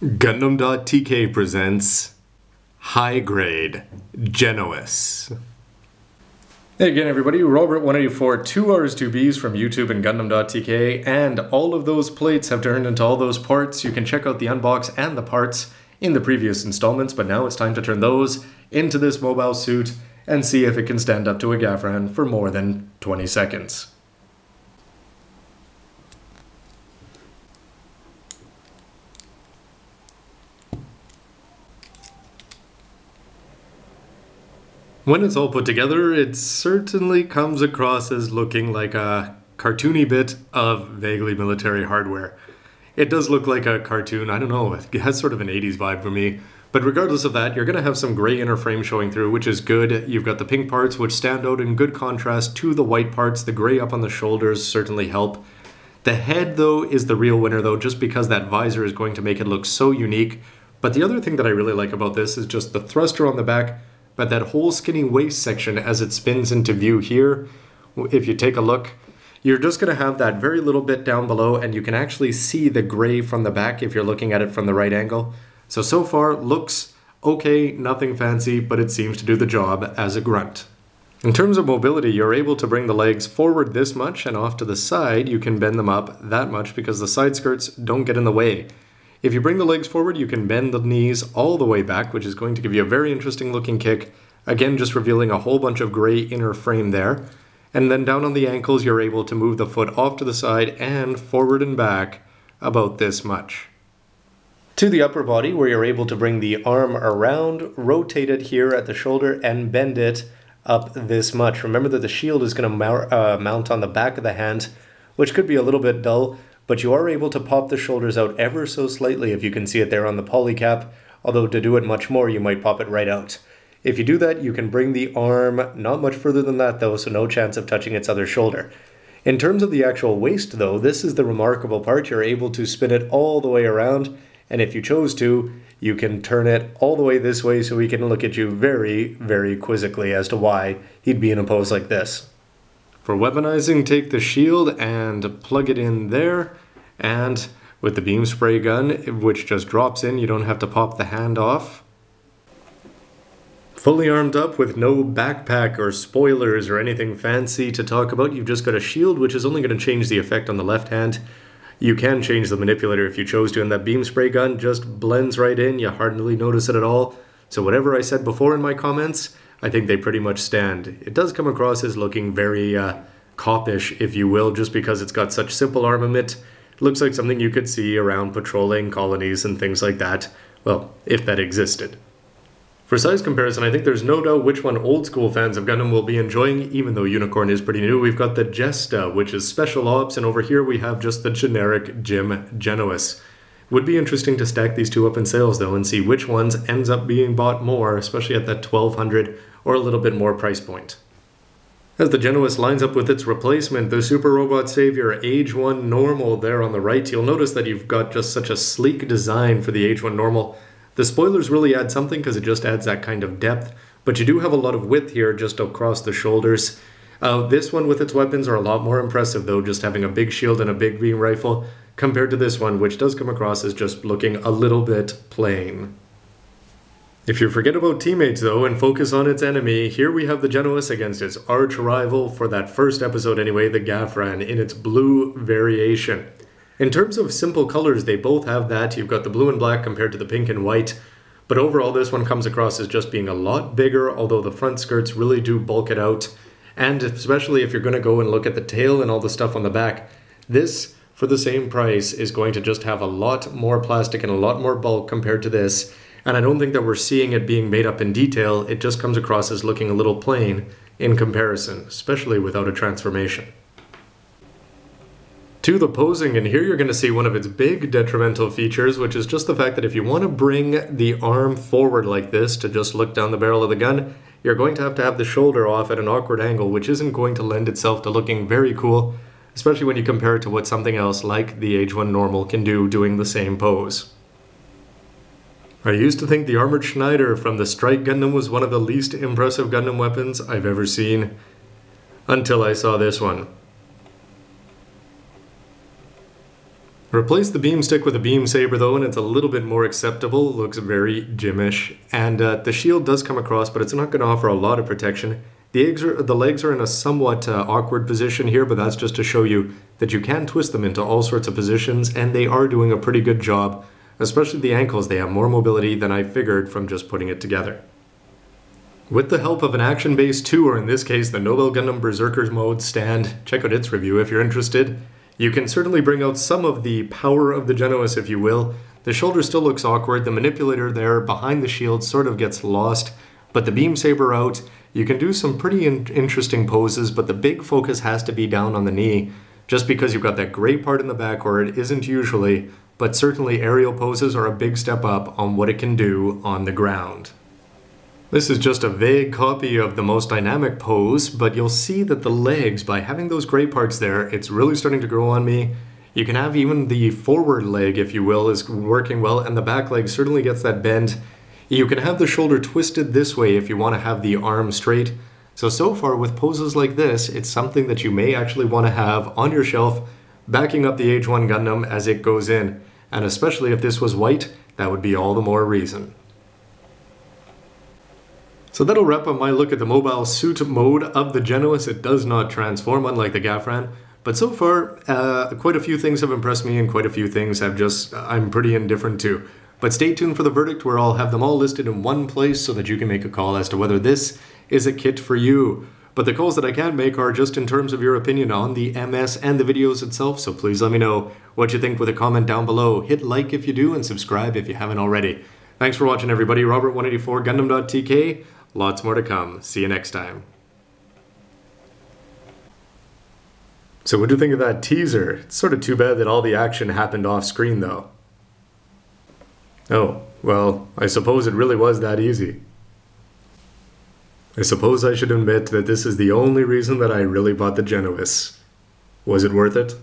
Gundam.tk presents High Grade Genoese. Hey again everybody, Robert184, 2 Rs2Bs from YouTube and Gundam.tk, and all of those plates have turned into all those parts. You can check out the unbox and the parts in the previous installments, but now it's time to turn those into this mobile suit and see if it can stand up to a Gafran for more than 20 seconds. When it's all put together, it certainly comes across as looking like a cartoony bit of vaguely military hardware. It does look like a cartoon, I don't know, it has sort of an 80s vibe for me. But regardless of that, you're going to have some gray inner frame showing through, which is good. You've got the pink parts, which stand out in good contrast to the white parts. The gray up on the shoulders certainly help. The head, though, is the real winner, though, just because that visor is going to make it look so unique. But the other thing that I really like about this is just the thruster on the back, but that whole skinny waist section as it spins into view here. If you take a look, you're just going to have that very little bit down below, and you can actually see the gray from the back if you're looking at it from the right angle. So far, looks okay, nothing fancy, but it seems to do the job as a grunt. In terms of mobility, you're able to bring the legs forward this much, and off to the side, you can bend them up that much because the side skirts don't get in the way. If you bring the legs forward, you can bend the knees all the way back, which is going to give you a very interesting looking kick. Again, just revealing a whole bunch of gray inner frame there. And then down on the ankles, you're able to move the foot off to the side and forward and back about this much. To the upper body, where you're able to bring the arm around, rotate it here at the shoulder, and bend it up this much. Remember that the shield is going to mount on the back of the hand, which could be a little bit dull, but you are able to pop the shoulders out ever so slightly if you can see it there on the polycap, although to do it much more you might pop it right out. If you do that, you can bring the arm not much further than that though, so no chance of touching its other shoulder. In terms of the actual waist though, this is the remarkable part. You're able to spin it all the way around, and if you chose to, you can turn it all the way this way so he can look at you very, very quizzically as to why he'd be in a pose like this. For weaponizing, take the shield and plug it in there, and with the beam spray gun, which just drops in, you don't have to pop the hand off. Fully armed up with no backpack or spoilers or anything fancy to talk about, you've just got a shield which is only going to change the effect on the left hand. You can change the manipulator if you chose to, and that beam spray gun just blends right in, you hardly notice it at all. So whatever I said before in my comments, I think they pretty much stand. It does come across as looking very copish, if you will, just because it's got such simple armament. It looks like something you could see around patrolling colonies and things like that. Well, if that existed. For size comparison, I think there's no doubt which one old school fans of Gundam will be enjoying, even though Unicorn is pretty new. We've got the Jesta, which is Special Ops, and over here we have just the generic Jim Genoese. Would be interesting to stack these two up in sales though and see which ones ends up being bought more, especially at that $1,200 or a little bit more price point. As the Genoese lines up with its replacement, the Super Robot Savior Age 1 Normal there on the right, you'll notice that you've got just such a sleek design for the Age 1 Normal. The spoilers really add something because it just adds that kind of depth, but you do have a lot of width here just across the shoulders. This one with its weapons are a lot more impressive though, just having a big shield and a big beam rifle, compared to this one, which does come across as just looking a little bit plain. If you forget about teammates though and focus on its enemy, here we have the Genoese against its arch rival for that first episode anyway, the Gafran, in its blue variation. In terms of simple colors, they both have that. You've got the blue and black compared to the pink and white, but overall this one comes across as just being a lot bigger, although the front skirts really do bulk it out. And especially if you're going to go and look at the tail and all the stuff on the back, this, for the same price, is going to just have a lot more plastic and a lot more bulk compared to this. And I don't think that we're seeing it being made up in detail. It just comes across as looking a little plain in comparison, especially without a transformation. To the posing, and here you're going to see one of its big detrimental features, which is just the fact that if you want to bring the arm forward like this to just look down the barrel of the gun, you're going to have the shoulder off at an awkward angle, which isn't going to lend itself to looking very cool, especially when you compare it to what something else like the Age 1 Normal can do doing the same pose. I used to think the Armored Schneider from the Strike Gundam was one of the least impressive Gundam weapons I've ever seen, until I saw this one. Replace the beam stick with a beam saber though, and it's a little bit more acceptable. It looks very gymish. And the shield does come across, but it's not going to offer a lot of protection. The legs are in a somewhat awkward position here, but that's just to show you that you can twist them into all sorts of positions, and they are doing a pretty good job. Especially the ankles, they have more mobility than I figured from just putting it together. With the help of an Action Base 2, or in this case the Nobel Gundam Berserkers mode stand, check out its review if you're interested. You can certainly bring out some of the power of the Genoese, if you will. The shoulder still looks awkward, the manipulator there behind the shield sort of gets lost, but the beam saber out, you can do some pretty interesting poses, but the big focus has to be down on the knee, just because you've got that gray part in the back where it isn't usually, but certainly aerial poses are a big step up on what it can do on the ground. This is just a vague copy of the most dynamic pose, but you'll see that the legs, by having those gray parts there, it's really starting to grow on me. You can have even the forward leg, if you will, is working well, and the back leg certainly gets that bend. You can have the shoulder twisted this way if you want to have the arm straight. So far with poses like this, it's something that you may actually want to have on your shelf, backing up the Age 1 Gundam as it goes in. And especially if this was white, that would be all the more reason. So that'll wrap up my look at the mobile suit mode of the Genoese. It does not transform, unlike the Gafran. But so far, quite a few things have impressed me, and quite a few things I'm pretty indifferent to. But stay tuned for the verdict, where I'll have them all listed in one place so that you can make a call as to whether this is a kit for you. But the calls that I can make are just in terms of your opinion on the MS and the videos itself, so please let me know what you think with a comment down below. Hit like if you do, and subscribe if you haven't already. Thanks for watching, everybody. Robert184, Gundam.tk. Lots more to come. See you next time. So what do you think of that teaser? It's sort of too bad that all the action happened off screen though. Oh, well, I suppose it really was that easy. I suppose I should admit that this is the only reason that I really bought the Genoese. Was it worth it?